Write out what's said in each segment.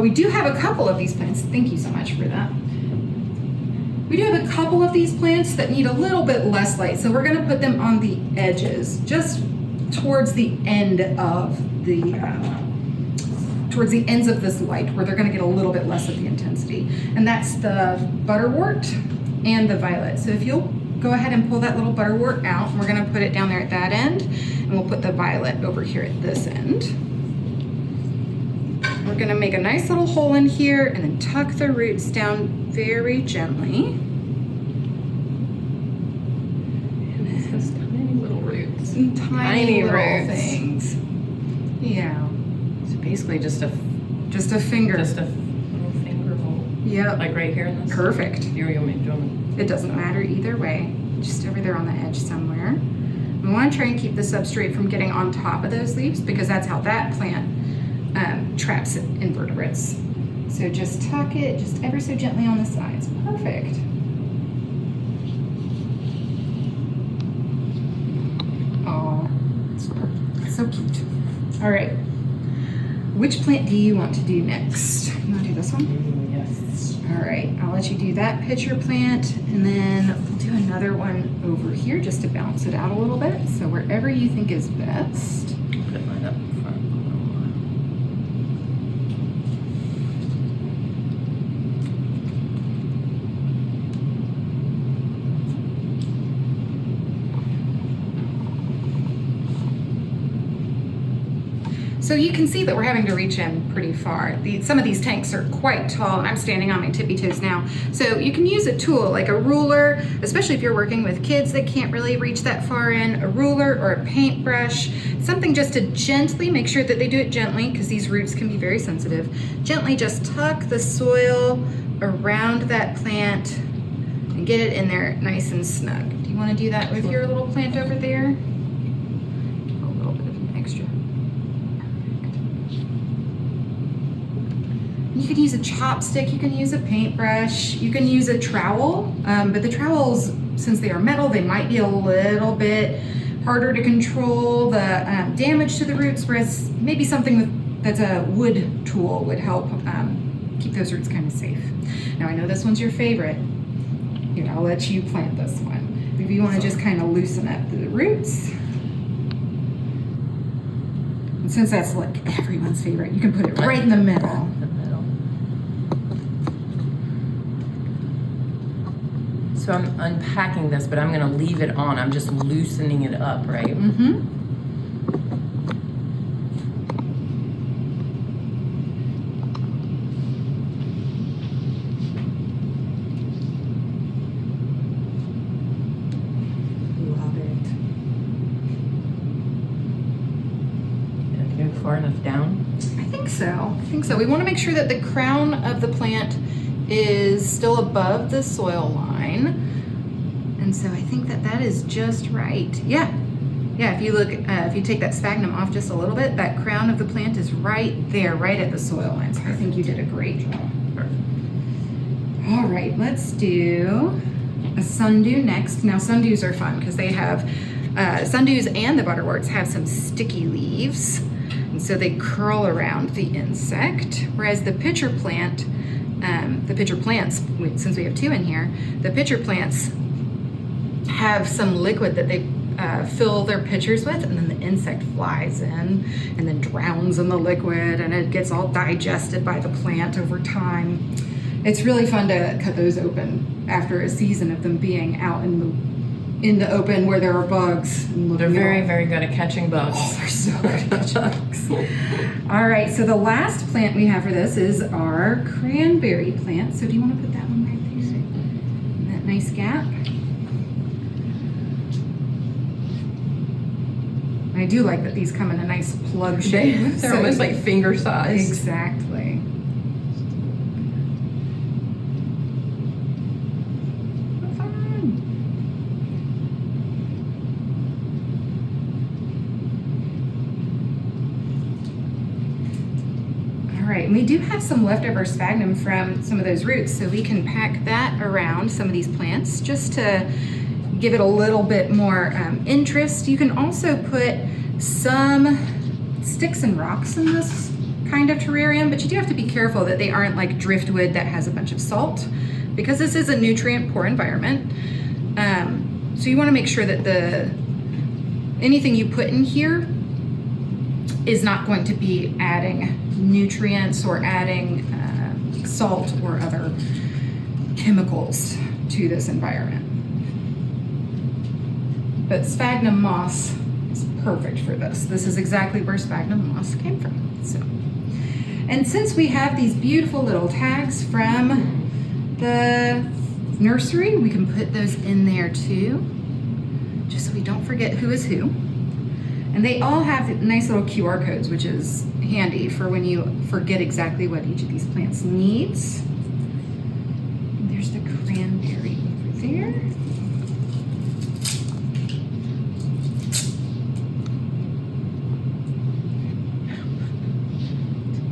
But we do have a couple of these plants. Thank you so much for that. We do have a couple of these plants that need a little bit less light. So we're gonna put them on the edges, just towards the end of towards the ends of this light, where they're gonna get a little bit less of the intensity. And that's the butterwort and the violet. So if you'll go ahead and pull that little butterwort out, we're gonna put it down there at that end, and we'll put the violet over here at this end. We're gonna make a nice little hole in here and then tuck the roots down very gently. Those tiny little roots. Tiny little roots. things. Yeah. So basically just a Just a finger. little finger hole. Yep. Like right here in this. Perfect. Here you want me to do them. It doesn't matter either way. Just over there on the edge somewhere. We want to try and keep the substrate from getting on top of those leaves, because that's how that plant traps invertebrates. So just tuck it just ever so gently on the sides. Perfect. Oh, so cute. All right. Which plant do you want to do next? You want to do this one? Yes. All right, I'll let you do that pitcher plant, and then we'll do another one over here just to balance it out a little bit. So wherever you think is best. Put mine up in front. So you can see that we're having to reach in pretty far. Some of these tanks are quite tall, and I'm standing on my tippy toes now. So you can use a tool like a ruler, especially if you're working with kids that can't really reach that far in, a ruler or a paintbrush, something just to gently make sure that they do it gently, because these roots can be very sensitive. Gently just tuck the soil around that plant and get it in there nice and snug. Do you want to do that with your little plant over there? A little bit of an extra. You can use a chopstick, you can use a paintbrush, you can use a trowel, but the trowels, since they are metal, they might be a little bit harder to control the damage to the roots, whereas maybe something that's a wood tool would help keep those roots kind of safe. Now I know this one's your favorite. Here, I'll let you plant this one. If you want to just kind of loosen up the roots. And since that's like everyone's favorite, you can put it right in the middle. So I'm unpacking this, but I'm gonna leave it on. I'm just loosening it up, right? Mm-hmm. Love it. Did I go far enough down? I think so. We want to make sure that the crown of the plant is still above the soil line. And so I think that that is just right. Yeah, if you look, if you take that sphagnum off just a little bit, that crown of the plant is right there, right at the soil line. So I think you did a great job. All right, let's do a sundew next. Now sundews are fun because they have, sundews and the butterworts have some sticky leaves. And so they curl around the insect, whereas the pitcher plant, the pitcher plants, since we have two in here, the pitcher plants have some liquid that they fill their pitchers with, and then the insect flies in and then drowns in the liquid, and it gets all digested by the plant over time. It's really fun to cut those open after a season of them being out in the open where there are bugs. And They're very, very good at catching bugs. Oh, they're so good at catching bugs. All right, so the last plant we have for this is our cranberry plant. So do you want to put that one right there? In that nice gap. I do like that these come in a nice plug shape. They're almost like finger size. Exactly. Right, and we do have some leftover sphagnum from some of those roots, so we can pack that around some of these plants just to give it a little bit more interest. You can also put some sticks and rocks in this kind of terrarium, but you do have to be careful that they aren't like driftwood that has a bunch of salt, because this is a nutrient poor environment. So you want to make sure that anything you put in here is not going to be adding nutrients or adding salt or other chemicals to this environment. But sphagnum moss is perfect for this. This is exactly where sphagnum moss came from. So, and since we have these beautiful little tags from the nursery, we can put those in there too, just so we don't forget who is who. And they all have nice little QR codes, which is handy for when you forget exactly what each of these plants needs. There's the cranberry over there.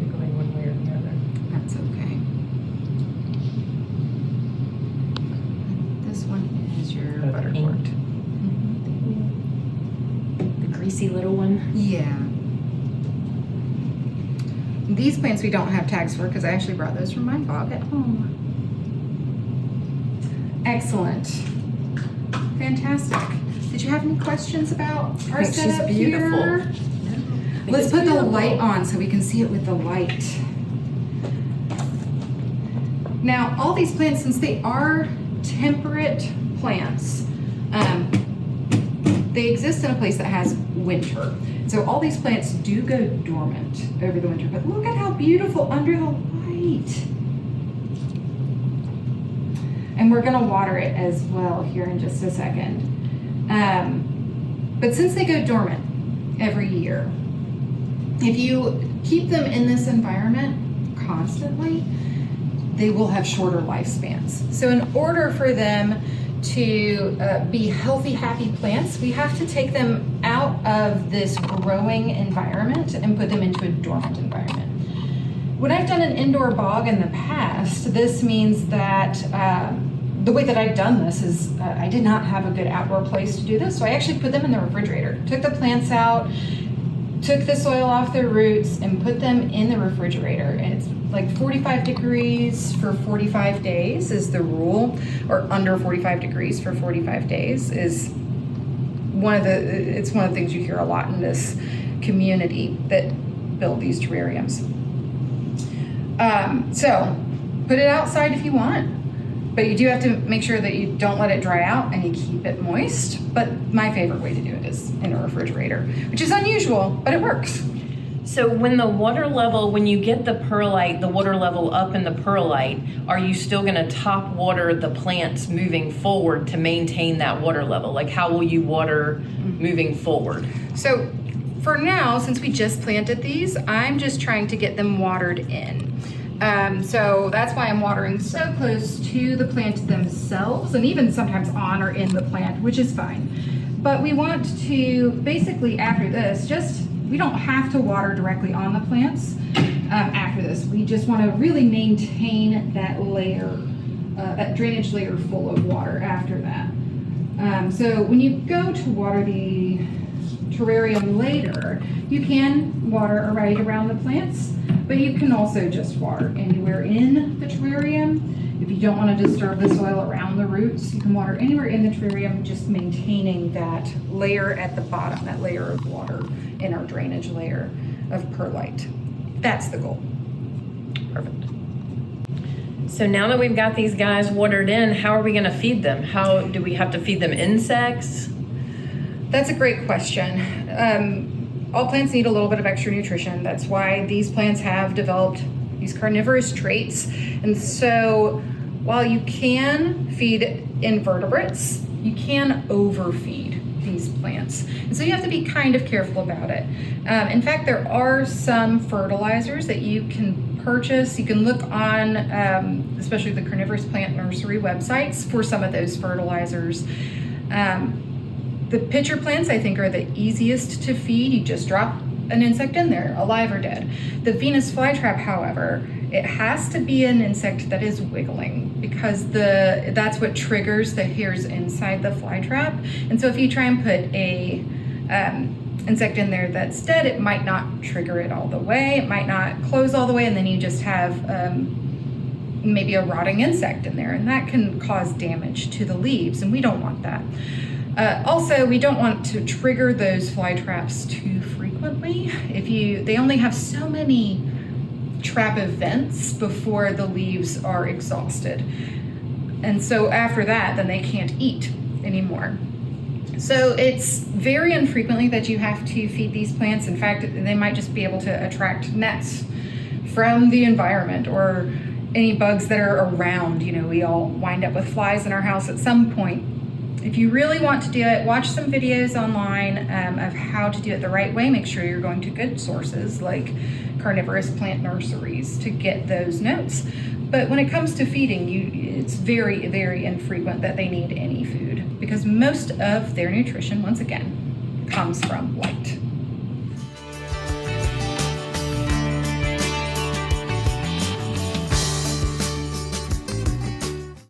Going one way or the other. That's okay. This one is your Oh, butterwort. The greasy little one. Yeah. These plants we don't have tags for because I actually brought those from my bog at home. Excellent. Fantastic. Did you have any questions about our She's setup beautiful. here? Let's put the light on so we can see it with the light. Now, all these plants, since they are temperate plants, they exist in a place that has winter. So all these plants do go dormant over the winter, but look at how beautiful under the light. And we're gonna water it as well here in just a second. But since they go dormant every year, if you keep them in this environment constantly, they will have shorter lifespans. So in order for them to be healthy, happy plants, we have to take them out of this growing environment and put them into a dormant environment. When I've done an indoor bog in the past, this means that the way that I've done this is I did not have a good outdoor place to do this, so I actually put them in the refrigerator. Took the plants out, took the soil off their roots, and put them in the refrigerator. And it's like 45 degrees for 45 days is the rule, or under 45 degrees for 45 days is it's one of the things you hear a lot in this community that build these terrariums. So put it outside if you want, but you do have to make sure that you don't let it dry out and you keep it moist. But my favorite way to do it is in a refrigerator, which is unusual, but it works. So when you get the perlite, the water level up in the perlite, are you still going to top water the plants moving forward to maintain that water level? Like how will you water moving forward? So for now, since we just planted these, I'm just trying to get them watered in. So that's why I'm watering so close to the plant themselves, and even sometimes on or in the plant, which is fine. But we want to basically, after this, we don't have to water directly on the plants after this. We just want to really maintain that layer, that drainage layer full of water after that. So when you go to water the terrarium later, you can water right around the plants, but you can also just water anywhere in the terrarium. If you don't want to disturb the soil around the roots, you can water anywhere in the terrarium, just maintaining that layer at the bottom, that layer of water in our drainage layer of perlite. That's the goal. Perfect. So now that we've got these guys watered in, how are we going to feed them? How do we have to feed them insects? That's a great question. All plants need a little bit of extra nutrition. That's why these plants have developed these carnivorous traits. And so while you can feed invertebrates, you can overfeed these plants. And so you have to be kind of careful about it. In fact, there are some fertilizers that you can purchase. You can look on, especially the Carnivorous Plant Nursery websites for some of those fertilizers. The pitcher plants, I think, are the easiest to feed. You just drop an insect in there, alive or dead. The Venus flytrap, however, it has to be an insect that is wiggling, because that's what triggers the hairs inside the flytrap. And so if you try and put a insect in there that's dead, it might not trigger it all the way. It might not close all the way, and then you just have maybe a rotting insect in there, and that can cause damage to the leaves, and we don't want that. Also, we don't want to trigger those fly traps too frequently. They only have so many trap events before the leaves are exhausted. And so after that, then they can't eat anymore. So it's very infrequently that you have to feed these plants. In fact, they might just be able to attract gnats from the environment or any bugs that are around. You know, we all wind up with flies in our house at some point. If you really want to do it, watch some videos online of how to do it the right way. Make sure you're going to good sources like Carnivorous plant nurseries to get those notes. But when it comes to feeding, it's very, very infrequent that they need any food because most of their nutrition, once again, comes from light.